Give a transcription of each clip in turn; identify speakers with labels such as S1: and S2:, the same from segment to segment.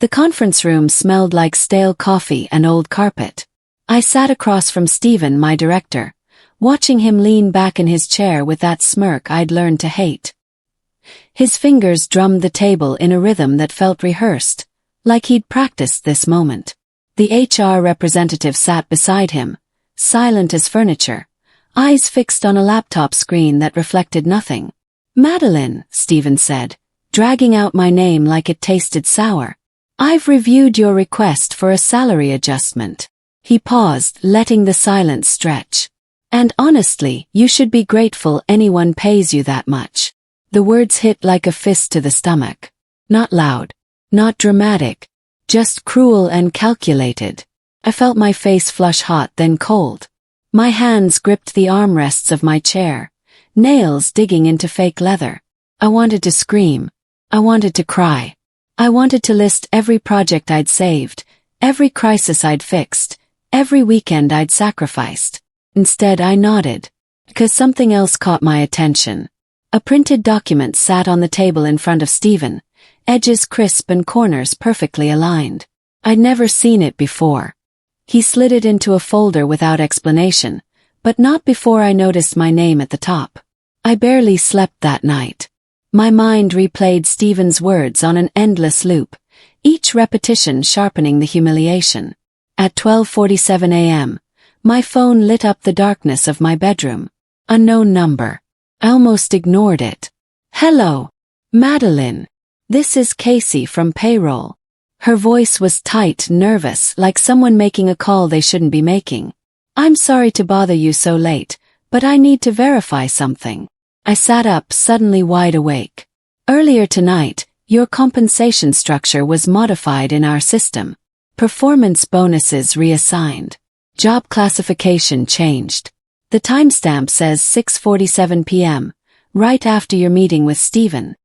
S1: The conference room smelled like stale coffee and old carpet. I sat across from Stephen, my director, watching him lean back in his chair with that smirk I'd learned to hate. His fingers drummed the table in a rhythm that felt rehearsed, like he'd practiced this moment. The HR representative sat beside him, silent as furniture, eyes fixed on a laptop screen that reflected nothing. "Madeline," Stephen said, dragging out my name like it tasted sour. "I've reviewed your request for a salary adjustment." He paused, letting the silence stretch. "And honestly, you should be grateful anyone pays you that much." The words hit like a fist to the stomach. Not loud, not dramatic, just cruel and calculated. I felt my face flush hot then cold. My hands gripped the armrests of my chair, nails digging into fake leather. I wanted to scream. I wanted to cry. I wanted to list every project I'd saved, every crisis I'd fixed, every weekend I'd sacrificed. Instead, I nodded, because something else caught my attention. A printed document sat on the table in front of Stephen, edges crisp and corners perfectly aligned. I'd never seen it before. He slid it into a folder without explanation, but not before I noticed my name at the top. I barely slept that night. My mind replayed Stephen's words on an endless loop, each repetition sharpening the humiliation. At 12:47 a.m., my phone lit up the darkness of my bedroom. Unknown number. I almost ignored it. "Hello, Madeline. This is Casey from Payroll." Her voice was tight, nervous, like someone making a call they shouldn't be making. "I'm sorry to bother you so late, but I need to verify something." I sat up, suddenly wide awake. "Earlier tonight, your compensation structure was modified in our system. Performance bonuses reassigned. Job classification changed. The timestamp says 6:47 p.m., right after your meeting with Stephen."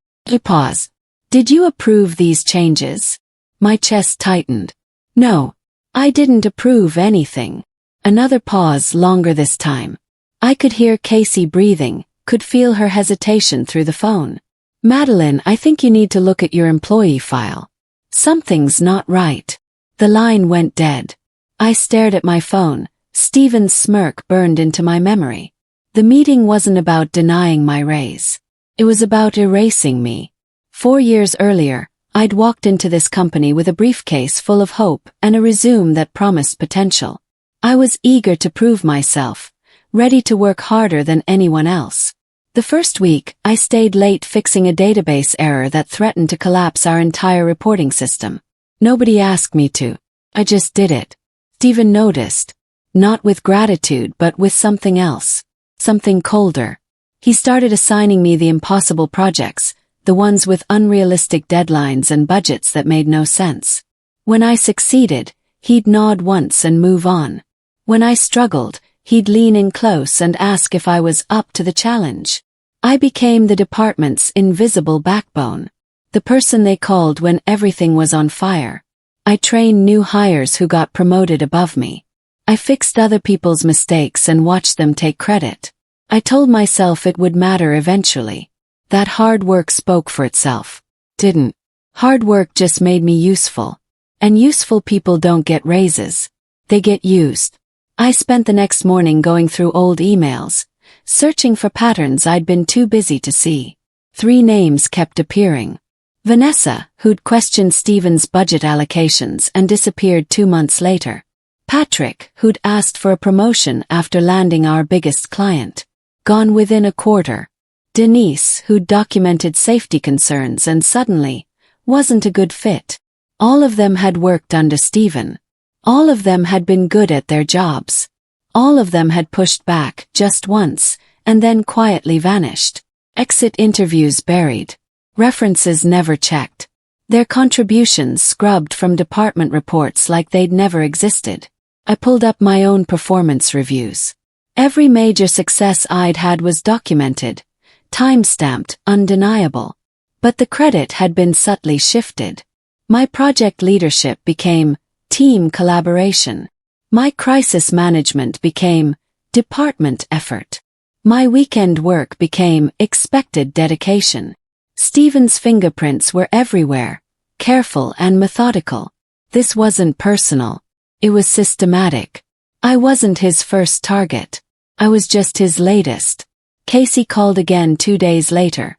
S1: Pause. "Did you approve these changes?" My chest tightened. "No, I didn't approve anything." Another pause, longer this time. I could hear Casey breathing, could feel her hesitation through the phone. "Madeline, I think you need to look at your employee file. Something's not right." The line went dead. I stared at my phone. Stephen's smirk burned into my memory. The meeting wasn't about denying my raise. It was about erasing me. 4 years earlier, I'd walked into this company with a briefcase full of hope and a resume that promised potential. I was eager to prove myself, ready to work harder than anyone else. The first week, I stayed late fixing a database error that threatened to collapse our entire reporting system. Nobody asked me to. I just did it. Stephen noticed. Not with gratitude, but with something else. Something colder. He started assigning me the impossible projects, the ones with unrealistic deadlines and budgets that made no sense. When I succeeded, he'd nod once and move on. When I struggled, he'd lean in close and ask if I was up to the challenge. I became the department's invisible backbone. The person they called when everything was on fire. I trained new hires who got promoted above me. I fixed other people's mistakes and watched them take credit. I told myself it would matter eventually. That hard work spoke for itself. Didn't. Hard work just made me useful. And useful people don't get raises. They get used. I spent the next morning going through old emails, searching for patterns I'd been too busy to see. 3 names kept appearing. Vanessa, who'd questioned Stephen's budget allocations and disappeared 2 months later. Patrick, who'd asked for a promotion after landing our biggest client. Gone within a quarter. Denise, who'd documented safety concerns and suddenly wasn't a good fit. All of them had worked under Stephen. All of them had been good at their jobs. All of them had pushed back just once and then quietly vanished. Exit interviews buried. References never checked. Their contributions scrubbed from department reports like they'd never existed. I pulled up my own performance reviews. Every major success I'd had was documented, time-stamped, undeniable. But the credit had been subtly shifted. My project leadership became team collaboration. My crisis management became department effort. My weekend work became expected dedication. Stephen's fingerprints were everywhere, careful and methodical. This wasn't personal. It was systematic. I wasn't his first target. I was just his latest. Casey called again 2 days later,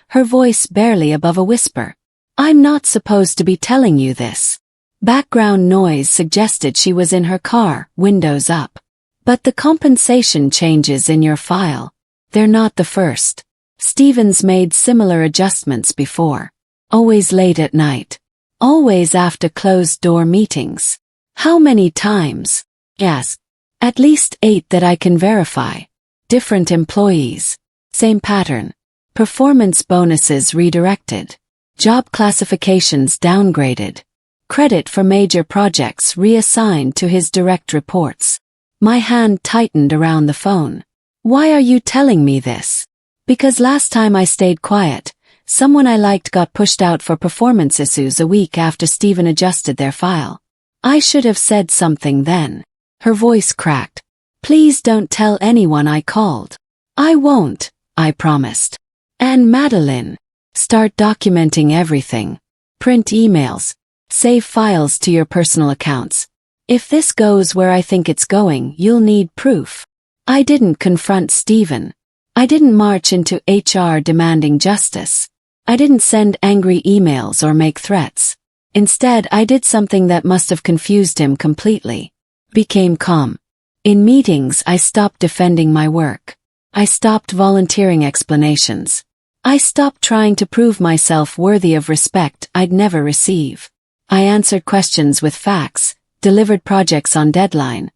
S1: her voice barely above a whisper. I'm not supposed to be telling you this. Background noise suggested she was in her car, windows up. But the compensation changes in your file. They're not the first. Stevens made similar adjustments before. Always late at night. Always after closed-door meetings. How many times? Yes. At least 8 that I can verify. Different employees. Same pattern. Performance bonuses redirected. Job classifications downgraded. Credit for major projects reassigned to his direct reports. My hand tightened around the phone. Why are you telling me this? Because last time I stayed quiet, someone I liked got pushed out for performance issues a week after Steven adjusted their file. I should have said something then. Her voice cracked. Please don't tell anyone I called. I won't, I promised. And Madeline, start documenting everything. Print emails. Save files to your personal accounts. If this goes where I think it's going, you'll need proof. I didn't confront Steven. I didn't march into HR demanding justice. I didn't send angry emails or make threats. Instead, I did something that must have confused him completely. Became calm. In meetings, I stopped defending my work. I stopped volunteering explanations. I stopped trying to prove myself worthy of respect I'd never receive. I answered questions with facts, delivered projects on deadline,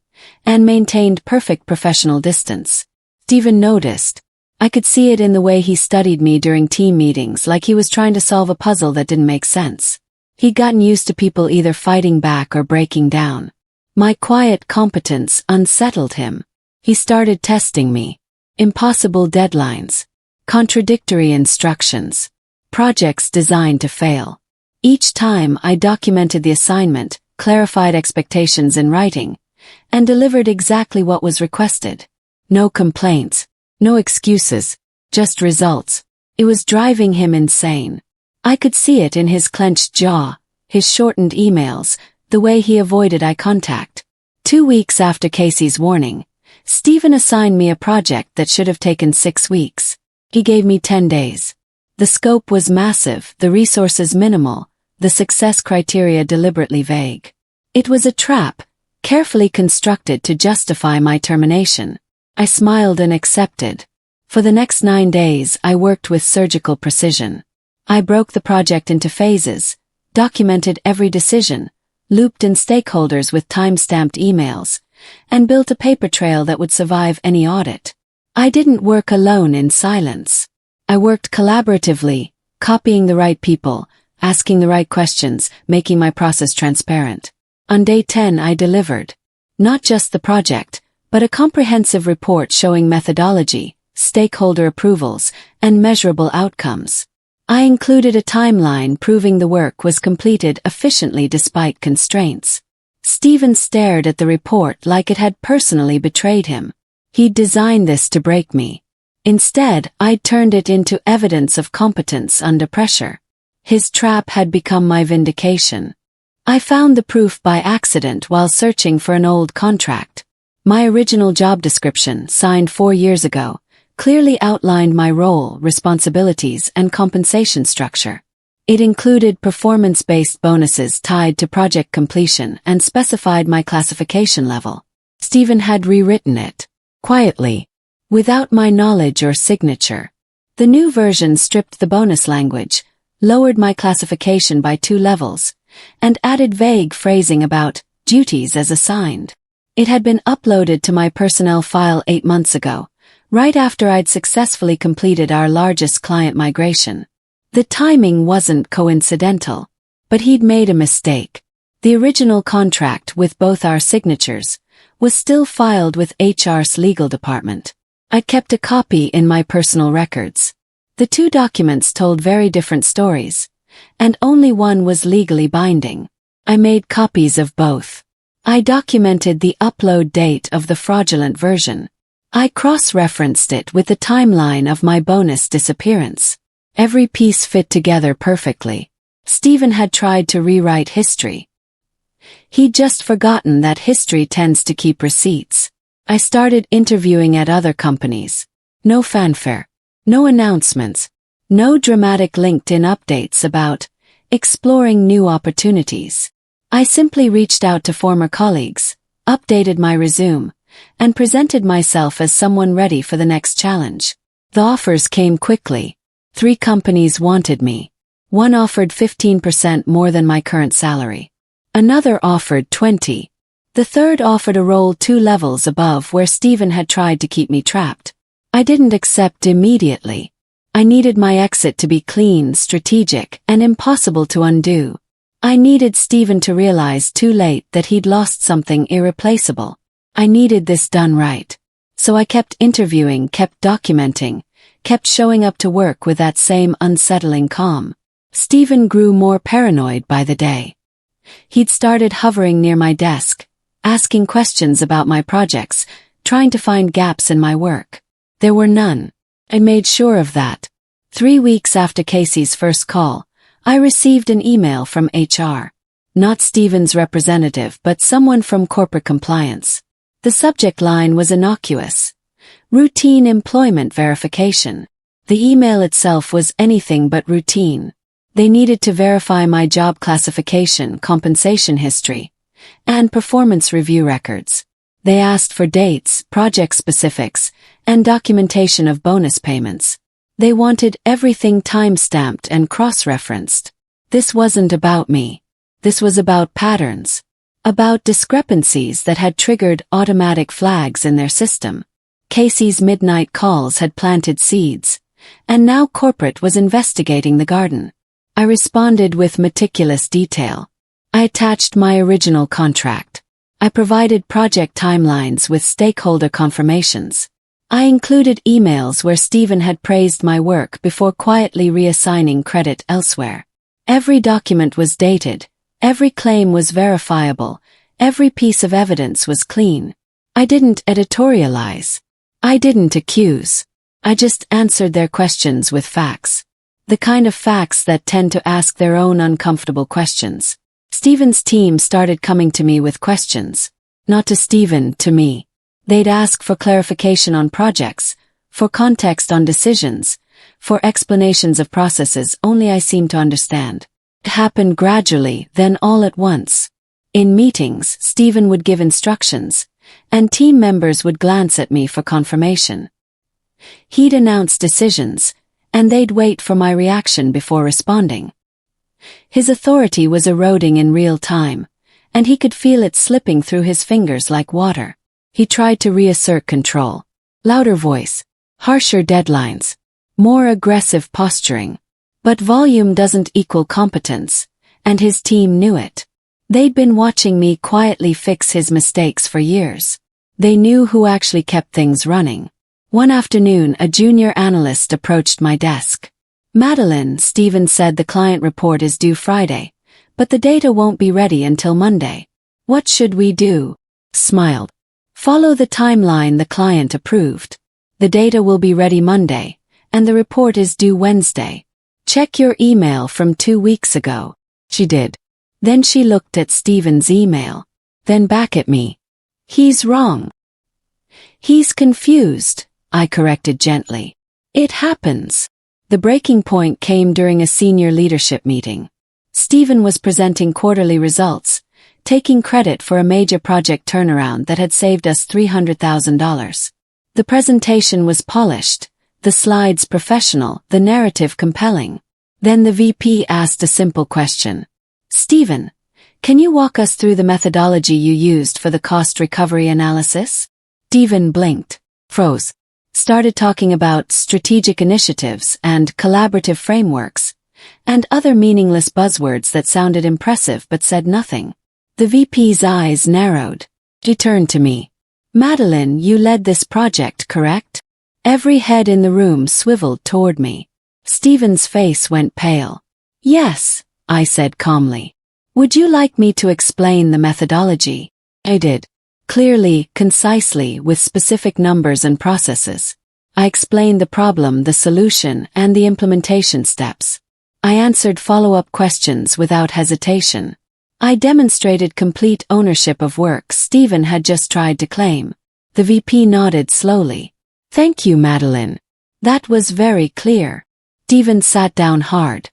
S1: and maintained perfect professional distance. Steven noticed. I could see it in the way he studied me during team meetings, like he was trying to solve a puzzle that didn't make sense. He'd gotten used to people either fighting back or breaking down. My quiet competence unsettled him. He started testing me. Impossible deadlines. Contradictory instructions. Projects designed to fail. Each time I documented the assignment, clarified expectations in writing, and delivered exactly what was requested. No complaints. No excuses, just results. It was driving him insane. I could see it in his clenched jaw, his shortened emails, the way he avoided eye contact. 2 weeks after Casey's warning, Steven assigned me a project that should have taken 6 weeks. He gave me 10 days. The scope was massive, the resources minimal, the success criteria deliberately vague. It was a trap, carefully constructed to justify my termination. I smiled and accepted. For the next 9 days, I worked with surgical precision. I broke the project into phases, documented every decision, looped in stakeholders with time-stamped emails, and built a paper trail that would survive any audit. I didn't work alone in silence. I worked collaboratively, copying the right people, asking the right questions, making my process transparent. On day 10, I delivered. Not just the project, but a comprehensive report showing methodology, stakeholder approvals, and measurable outcomes. I included a timeline proving the work was completed efficiently despite constraints. Steven stared at the report like it had personally betrayed him. He'd designed this to break me. Instead, I'd turned it into evidence of competence under pressure. His trap had become my vindication. I found the proof by accident while searching for an old contract. My original job description, signed 4 years ago, clearly outlined my role, responsibilities, and compensation structure. It included performance-based bonuses tied to project completion and specified my classification level. Steven had rewritten it, quietly, without my knowledge or signature. The new version stripped the bonus language, lowered my classification by 2 levels, and added vague phrasing about duties as assigned. It had been uploaded to my personnel file 8 months ago, right after I'd successfully completed our largest client migration. The timing wasn't coincidental, but he'd made a mistake. The original contract with both our signatures was still filed with HR's legal department. I kept a copy in my personal records. The 2 documents told very different stories, and only one was legally binding. I made copies of both. I documented the upload date of the fraudulent version. I cross-referenced it with the timeline of my bonus disappearance. Every piece fit together perfectly. Stephen had tried to rewrite history. He'd just forgotten that history tends to keep receipts. I started interviewing at other companies. No fanfare. No announcements. No dramatic LinkedIn updates about exploring new opportunities. I simply reached out to former colleagues, updated my resume, and presented myself as someone ready for the next challenge. The offers came quickly. 3 companies wanted me. One offered 15% more than my current salary. Another offered 20%. The third offered a role 2 levels above where Stephen had tried to keep me trapped. I didn't accept immediately. I needed my exit to be clean, strategic, and impossible to undo. I needed Stephen to realize too late that he'd lost something irreplaceable. I needed this done right. So I kept interviewing, kept documenting, kept showing up to work with that same unsettling calm. Stephen grew more paranoid by the day. He'd started hovering near my desk, asking questions about my projects, trying to find gaps in my work. There were none. I made sure of that. 3 weeks after Casey's first call, I received an email from HR. Not Stephen's representative, but someone from corporate compliance. The subject line was innocuous. Routine employment verification. The email itself was anything but routine. They needed to verify my job classification, compensation history, and performance review records. They asked for dates, project specifics, and documentation of bonus payments. They wanted everything time-stamped and cross-referenced. This wasn't about me. This was about patterns. About discrepancies that had triggered automatic flags in their system. Casey's midnight calls had planted seeds, and now corporate was investigating the garden. I responded with meticulous detail. I attached my original contract. I provided project timelines with stakeholder confirmations. I included emails where Stephen had praised my work before quietly reassigning credit elsewhere. Every document was dated, every claim was verifiable, every piece of evidence was clean. I didn't editorialize. I didn't accuse. I just answered their questions with facts. The kind of facts that tend to ask their own uncomfortable questions. Stephen's team started coming to me with questions. Not to Stephen, to me. They'd ask for clarification on projects, for context on decisions, for explanations of processes only I seemed to understand. It happened gradually, then all at once. In meetings, Stephen would give instructions, and team members would glance at me for confirmation. He'd announce decisions, and they'd wait for my reaction before responding. His authority was eroding in real time, and he could feel it slipping through his fingers like water. He tried to reassert control. Louder voice, harsher deadlines, more aggressive posturing. But volume doesn't equal competence, and his team knew it. They'd been watching me quietly fix his mistakes for years. They knew who actually kept things running. One afternoon, a junior analyst approached my desk. "Madeline," Stephen said, "the client report is due Friday, but the data won't be ready until Monday. What should we do?" Smiled. "Follow the timeline the client approved. The data will be ready Monday, and the report is due Wednesday. Check your email from 2 weeks ago." She did. Then she looked at Stephen's email. Then back at me. "He's wrong." "He's confused," I corrected gently. "It happens." The breaking point came during a senior leadership meeting. Stephen was presenting quarterly results, taking credit for a major project turnaround that had saved us $300,000. The presentation was polished, the slides professional, the narrative compelling. Then the VP asked a simple question. "Stephen, can you walk us through the methodology you used for the cost recovery analysis?" Stephen blinked, froze, started talking about strategic initiatives and collaborative frameworks, and other meaningless buzzwords that sounded impressive but said nothing. The VP's eyes narrowed. She turned to me. "Madeline, you led this project, correct?" Every head in the room swiveled toward me. Stephen's face went pale. "Yes," I said calmly. "Would you like me to explain the methodology?" I did. Clearly, concisely, with specific numbers and processes. I explained the problem, the solution, and the implementation steps. I answered follow-up questions without hesitation. I demonstrated complete ownership of work Stephen had just tried to claim. The VP nodded slowly. Thank you, Madeline. That was very clear. Stephen sat down hard.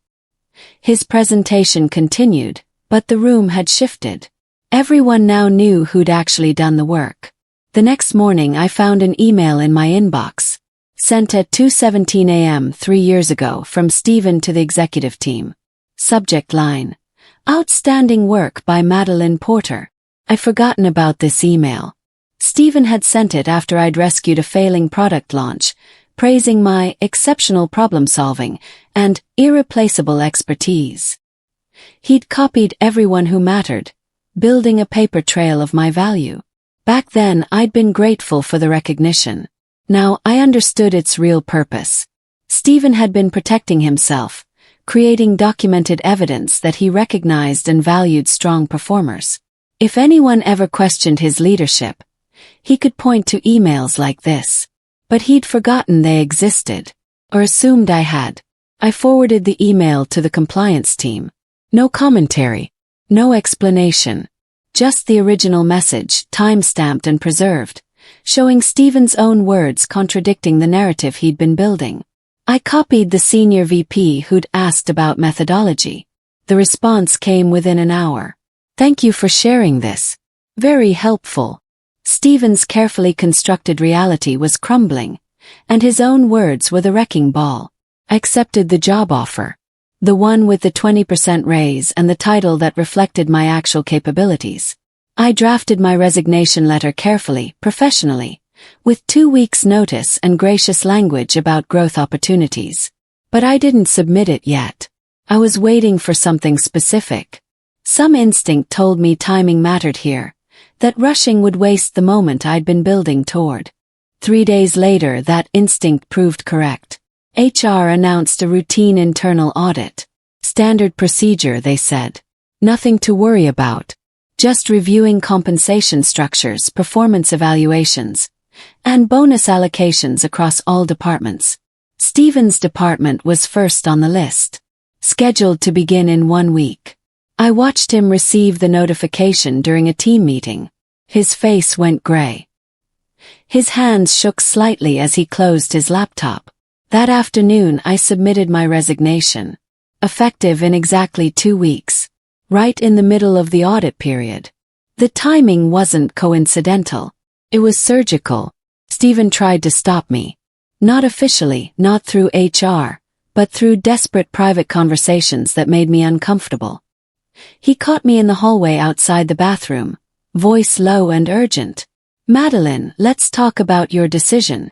S1: His presentation continued, but the room had shifted. Everyone now knew who'd actually done the work. The next morning I found an email in my inbox, sent at 2:17 a.m. 3 years ago from Stephen to the executive team. Subject line: Outstanding work by Madeline Porter. I'd forgotten about this email. Stephen had sent it after I'd rescued a failing product launch, praising my exceptional problem-solving and irreplaceable expertise. He'd copied everyone who mattered, building a paper trail of my value. Back then I'd been grateful for the recognition. Now I understood its real purpose. Stephen had been protecting himself, creating documented evidence that he recognized and valued strong performers. If anyone ever questioned his leadership, he could point to emails like this. But he'd forgotten they existed, or assumed I had. I forwarded the email to the compliance team. No commentary, no explanation. Just the original message, time-stamped and preserved, showing Stephen's own words contradicting the narrative he'd been building. I copied the senior VP who'd asked about methodology. The response came within an hour. Thank you for sharing this. Very helpful. Stephen's carefully constructed reality was crumbling, and his own words were the wrecking ball. I accepted the job offer. The one with the 20% raise and the title that reflected my actual capabilities. I drafted my resignation letter carefully, professionally, with 2 weeks' notice and gracious language about growth opportunities. But I didn't submit it yet. I was waiting for something specific. Some instinct told me timing mattered here, that rushing would waste the moment I'd been building toward. 3 days later that instinct proved correct. HR announced a routine internal audit. Standard procedure, they said. Nothing to worry about. Just reviewing compensation structures, performance evaluations, and bonus allocations across all departments. Stephen's department was first on the list, scheduled to begin in 1 week. I watched him receive the notification during a team meeting. His face went gray. His hands shook slightly as he closed his laptop. That afternoon I submitted my resignation, effective in exactly 2 weeks, right in the middle of the audit period. The timing wasn't coincidental. It was surgical. Stephen tried to stop me. Not officially, not through HR, but through desperate private conversations that made me uncomfortable. He caught me in the hallway outside the bathroom, voice low and urgent. Madeline, let's talk about your decision.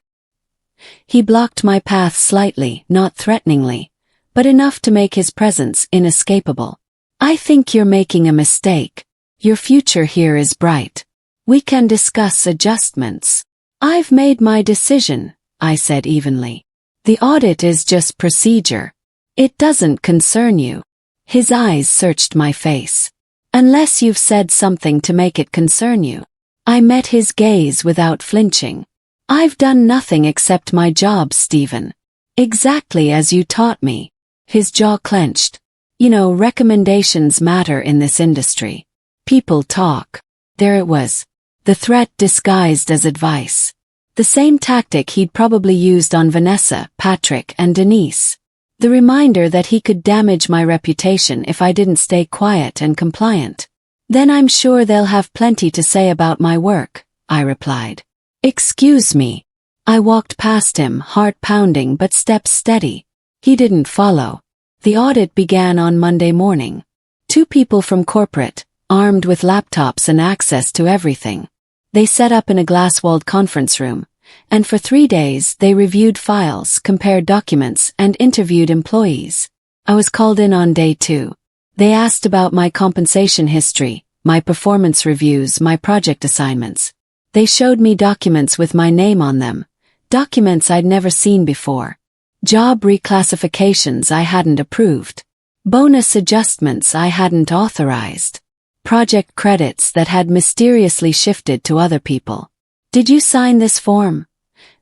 S1: He blocked my path slightly, not threateningly, but enough to make his presence inescapable. I think you're making a mistake. Your future here is bright. We can discuss adjustments. I've made my decision, I said evenly. The audit is just procedure. It doesn't concern you. His eyes searched my face. Unless you've said something to make it concern you. I met his gaze without flinching. I've done nothing except my job, Stephen. Exactly as you taught me. His jaw clenched. You know, recommendations matter in this industry. People talk. There it was. The threat disguised as advice. The same tactic he'd probably used on Vanessa, Patrick, and Denise. The reminder that he could damage my reputation if I didn't stay quiet and compliant. Then I'm sure they'll have plenty to say about my work, I replied. Excuse me. I walked past him, heart pounding but steps steady. He didn't follow. The audit began on Monday morning. 2 people from corporate, armed with laptops and access to everything. They set up in a glass-walled conference room, and for 3 days they reviewed files, compared documents, and interviewed employees. I was called in on day 2. They asked about my compensation history, my performance reviews, my project assignments. They showed me documents with my name on them, documents I'd never seen before. Job reclassifications I hadn't approved. Bonus adjustments I hadn't authorized. Project credits that had mysteriously shifted to other people. Did you sign this form?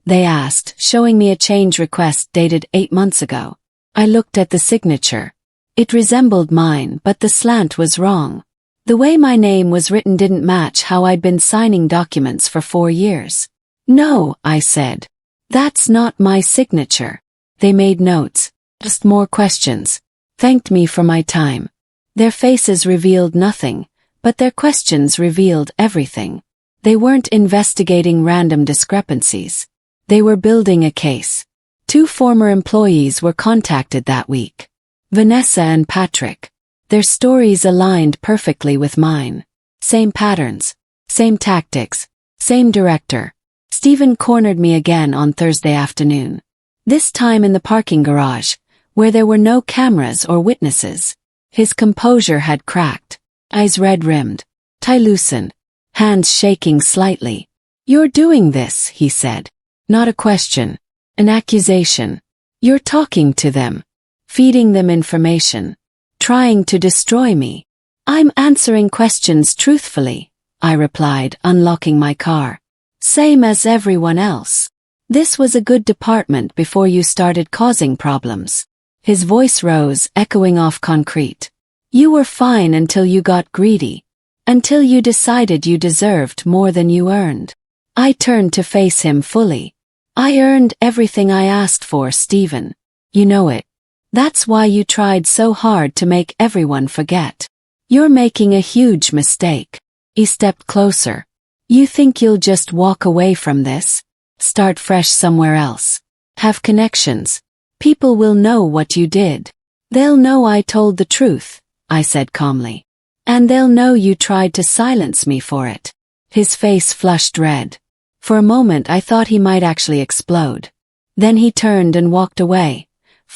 S1: They asked, showing me a change request dated 8 months ago. I looked at the signature. It resembled mine, but the slant was wrong. The way my name was written didn't match how I'd been signing documents for 4 years. No, I said. That's not my signature. They made notes, just more questions, thanked me for my time. Their faces revealed nothing, but their questions revealed everything. They weren't investigating random discrepancies. They were building a case. 2 former employees were contacted that week. Vanessa and Patrick. Their stories aligned perfectly with mine. Same patterns, same tactics, same director. Stephen cornered me again on Thursday afternoon. This time in the parking garage, where there were no cameras or witnesses. His composure had cracked, eyes red-rimmed, tie loosened, hands shaking slightly. "You're doing this," he said. "Not a question, an accusation. You're talking to them, feeding them information, trying to destroy me." "I'm answering questions truthfully," I replied, unlocking my car. "Same as everyone else. This was a good department before you started causing problems." His voice rose, echoing off concrete. "You were fine until you got greedy. Until you decided you deserved more than you earned." I turned to face him fully. "I earned everything I asked for, Stephen. You know it. That's why you tried so hard to make everyone forget. You're making a huge mistake." He stepped closer. "You think you'll just walk away from this? Start fresh somewhere else? Have connections? People will know what you did. They'll know I told the truth," I said calmly. "And they'll know you tried to silence me for it." His face flushed red. For a moment I thought he might actually explode. Then he turned and walked away,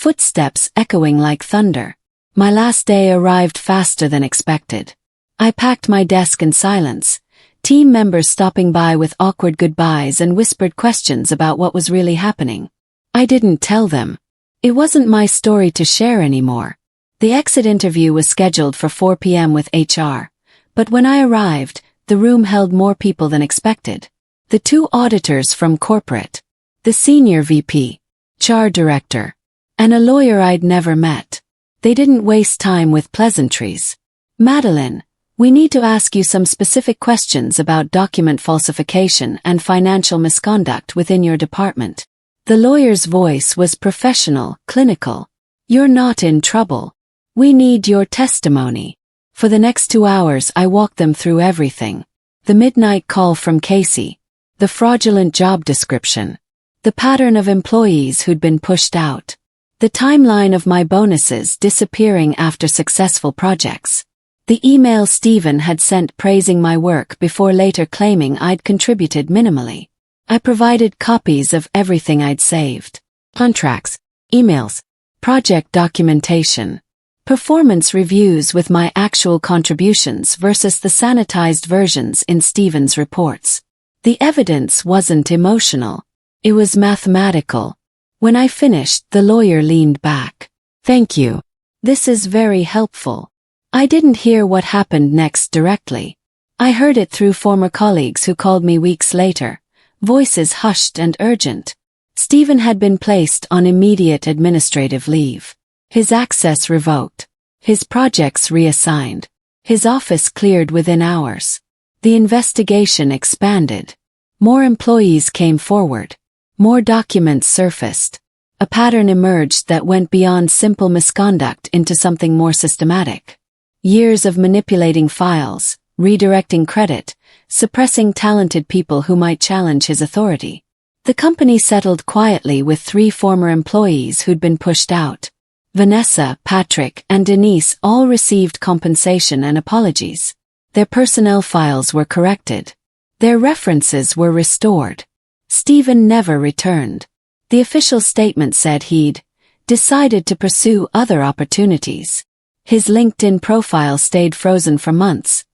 S1: footsteps echoing like thunder. My last day arrived faster than expected. I packed my desk in silence, team members stopping by with awkward goodbyes and whispered questions about what was really happening. I didn't tell them. It wasn't my story to share anymore. The exit interview was scheduled for 4 p.m. with HR, but when I arrived, the room held more people than expected. The 2 auditors from corporate, the senior VP, HR director, and a lawyer I'd never met. They didn't waste time with pleasantries. "Madeline, we need to ask you some specific questions about document falsification and financial misconduct within your department." The lawyer's voice was professional, clinical. "You're not in trouble. We need your testimony." For the next 2 hours I walked them through everything. The midnight call from Casey, the fraudulent job description, the pattern of employees who'd been pushed out, the timeline of my bonuses disappearing after successful projects, the email Stephen had sent praising my work before later claiming I'd contributed minimally. I provided copies of everything I'd saved. Contracts, emails, project documentation, performance reviews with my actual contributions versus the sanitized versions in Stephen's reports. The evidence wasn't emotional. It was mathematical. When I finished, the lawyer leaned back. "Thank you. This is very helpful." I didn't hear what happened next directly. I heard it through former colleagues who called me weeks later, voices hushed and urgent. Stephen had been placed on immediate administrative leave. His access revoked. His projects reassigned. His office cleared within hours. The investigation expanded. More employees came forward. More documents surfaced. A pattern emerged that went beyond simple misconduct into something more systematic. Years of manipulating files, redirecting credit, suppressing talented people who might challenge his authority. The company settled quietly with 3 former employees who'd been pushed out. Vanessa, Patrick, and Denise all received compensation and apologies. Their personnel files were corrected. Their references were restored. Stephen never returned. The official statement said he'd decided to pursue other opportunities. His LinkedIn profile stayed frozen for months,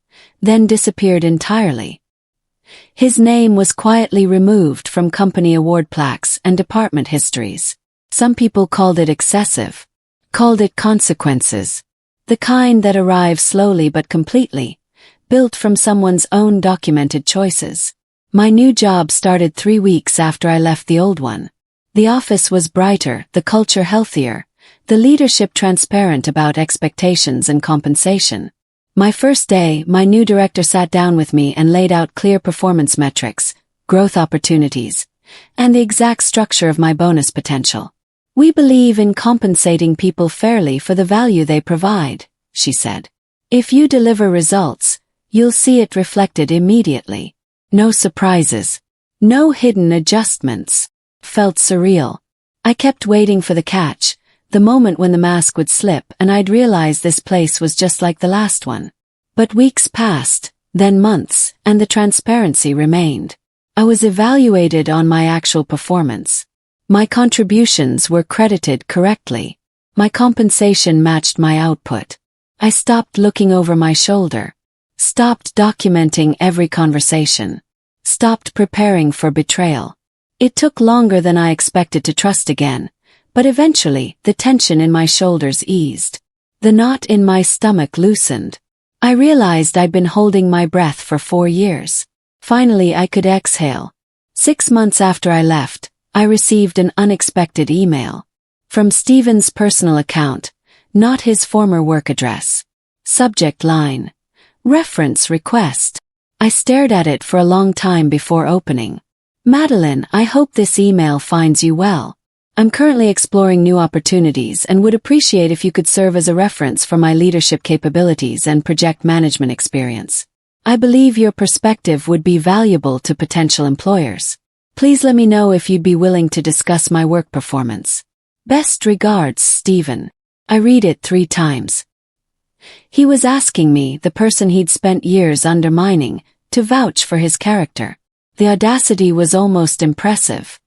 S1: then disappeared entirely. His name was quietly removed from company award plaques and department histories. Some people called it excessive, called it consequences, the kind that arrive slowly but completely, built from someone's own documented choices. My new job started 3 weeks after I left the old one. The office was brighter, the culture healthier, The leadership transparent about expectations and compensation. My first day, my new director sat down with me and laid out clear performance metrics, growth opportunities, and the exact structure of my bonus potential. "We believe in compensating people fairly for the value they provide," she said. "If you deliver results, you'll see it reflected immediately. No surprises. No hidden adjustments." Felt surreal. I kept waiting for the catch, the moment when the mask would slip and I'd realize this place was just like the last one. But weeks passed, then months, and the transparency remained. I was evaluated on my actual performance. My contributions were credited correctly. My compensation matched my output. I stopped looking over my shoulder. Stopped documenting every conversation. Stopped preparing for betrayal. It took longer than I expected to trust again, but eventually the tension in my shoulders eased. The knot in my stomach loosened. I realized I'd been holding my breath for 4 years. Finally I could exhale. 6 months after I left, I received an unexpected email. From Stephen's personal account, not his former work address. Subject line: reference request. I stared at it for a long time before opening. "Madeline, I hope this email finds you well. I'm currently exploring new opportunities and would appreciate if you could serve as a reference for my leadership capabilities and project management experience. I believe your perspective would be valuable to potential employers. Please let me know if you'd be willing to discuss my work performance. Best regards, Stephen." I read it 3 times. He was asking me, the person he'd spent years undermining, to vouch for his character. The audacity was almost impressive.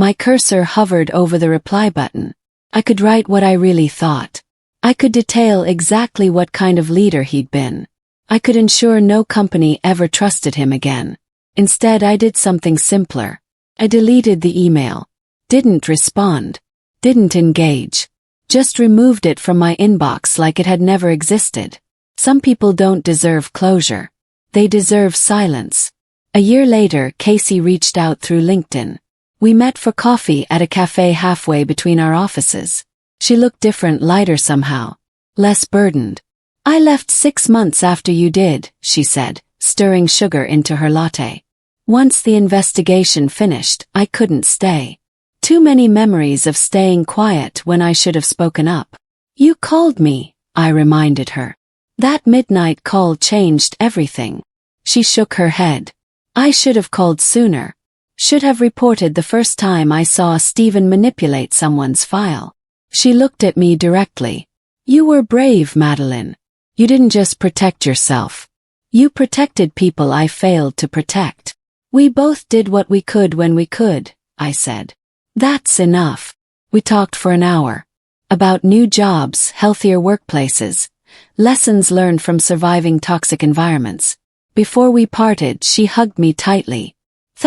S1: My cursor hovered over the reply button. I could write what I really thought. I could detail exactly what kind of leader he'd been. I could ensure no company ever trusted him again. Instead, I did something simpler. I deleted the email. Didn't respond. Didn't engage. Just removed it from my inbox like it had never existed. Some people don't deserve closure. They deserve silence. A year later, Casey reached out through LinkedIn. We met for coffee at a cafe halfway between our offices. She looked different, lighter somehow. Less burdened. "I left 6 months after you did," she said, stirring sugar into her latte. "Once the investigation finished, I couldn't stay. Too many memories of staying quiet when I should have spoken up." "You called me," I reminded her. "That midnight call changed everything." She shook her head. "I should have called sooner. Should have reported the first time I saw Stephen manipulate someone's file." She looked at me directly. "You were brave, Madeline. You didn't just protect yourself. You protected people I failed to protect." "We both did what we could when we could," I said. "That's enough." We talked for an hour. About new jobs, healthier workplaces, lessons learned from surviving toxic environments. Before we parted, she hugged me tightly.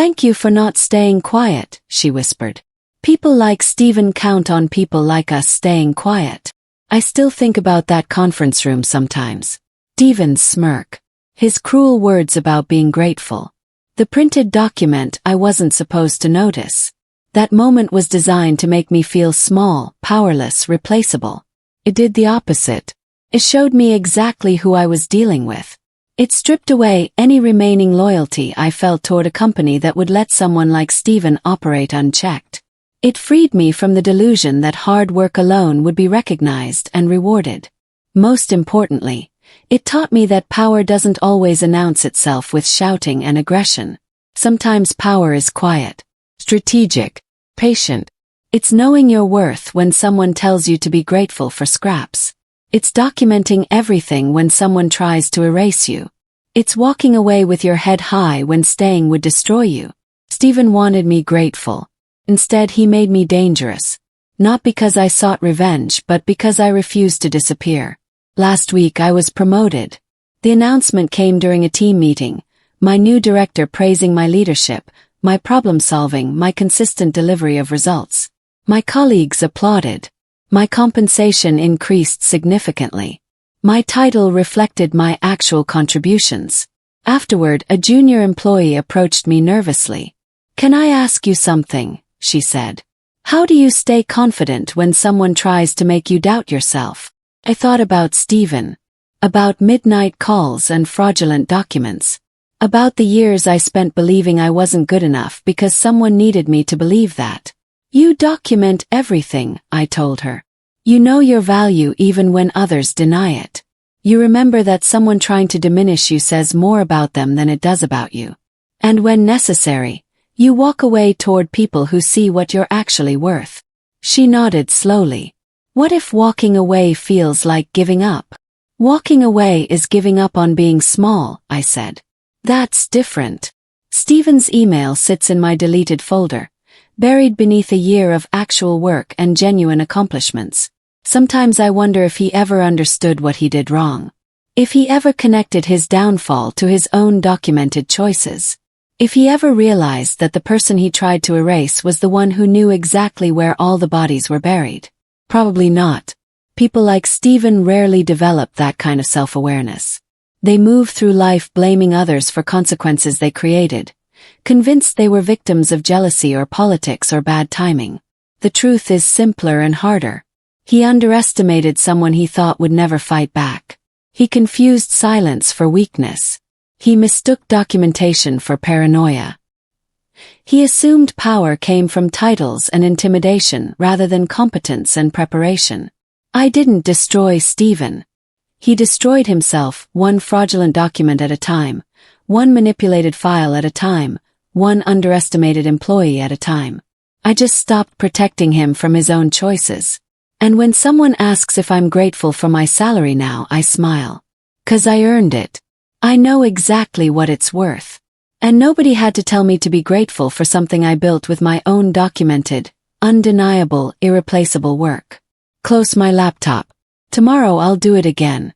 S1: "Thank you for not staying quiet," she whispered. "People like Stephen count on people like us staying quiet." I still think about that conference room sometimes. Stephen's smirk. His cruel words about being grateful. The printed document I wasn't supposed to notice. That moment was designed to make me feel small, powerless, replaceable. It did the opposite. It showed me exactly who I was dealing with. It stripped away any remaining loyalty I felt toward a company that would let someone like Stephen operate unchecked. It freed me from the delusion that hard work alone would be recognized and rewarded. Most importantly, it taught me that power doesn't always announce itself with shouting and aggression. Sometimes power is quiet, strategic, patient. It's knowing your worth when someone tells you to be grateful for scraps. It's documenting everything when someone tries to erase you. It's walking away with your head high when staying would destroy you. Stephen wanted me grateful. Instead, he made me dangerous. Not because I sought revenge, but because I refused to disappear. Last week I was promoted. The announcement came during a team meeting. My new director praising my leadership, my problem solving, my consistent delivery of results. My colleagues applauded. My compensation increased significantly. My title reflected my actual contributions. Afterward, a junior employee approached me nervously. "Can I ask you something?" she said. How do you stay confident when someone tries to make you doubt yourself? I thought about Stephen. About midnight calls and fraudulent documents. About the years I spent believing I wasn't good enough because someone needed me to believe that. You document everything, I told her. You know your value even when others deny it. You remember that someone trying to diminish you says more about them than it does about you. And when necessary, you walk away toward people who see what you're actually worth. She nodded slowly. What if walking away feels like giving up? Walking away is giving up on being small, I said. That's different. Stephen's email sits in my deleted folder, buried beneath a year of actual work and genuine accomplishments. Sometimes I wonder if he ever understood what he did wrong. If he ever connected his downfall to his own documented choices. If he ever realized that the person he tried to erase was the one who knew exactly where all the bodies were buried. Probably not. People like Stephen rarely develop that kind of self-awareness. They move through life blaming others for consequences they created, convinced they were victims of jealousy or politics or bad timing. The truth is simpler and harder. He underestimated someone he thought would never fight back. He confused silence for weakness. He mistook documentation for paranoia. He assumed power came from titles and intimidation rather than competence and preparation. I didn't destroy Stephen. He destroyed himself, one fraudulent document at a time, one manipulated file at a time, one underestimated employee at a time. I just stopped protecting him from his own choices. And when someone asks if I'm grateful for my salary now, I smile. 'Cause I earned it. I know exactly what it's worth. And nobody had to tell me to be grateful for something I built with my own documented, undeniable, irreplaceable work. Close my laptop. Tomorrow I'll do it again.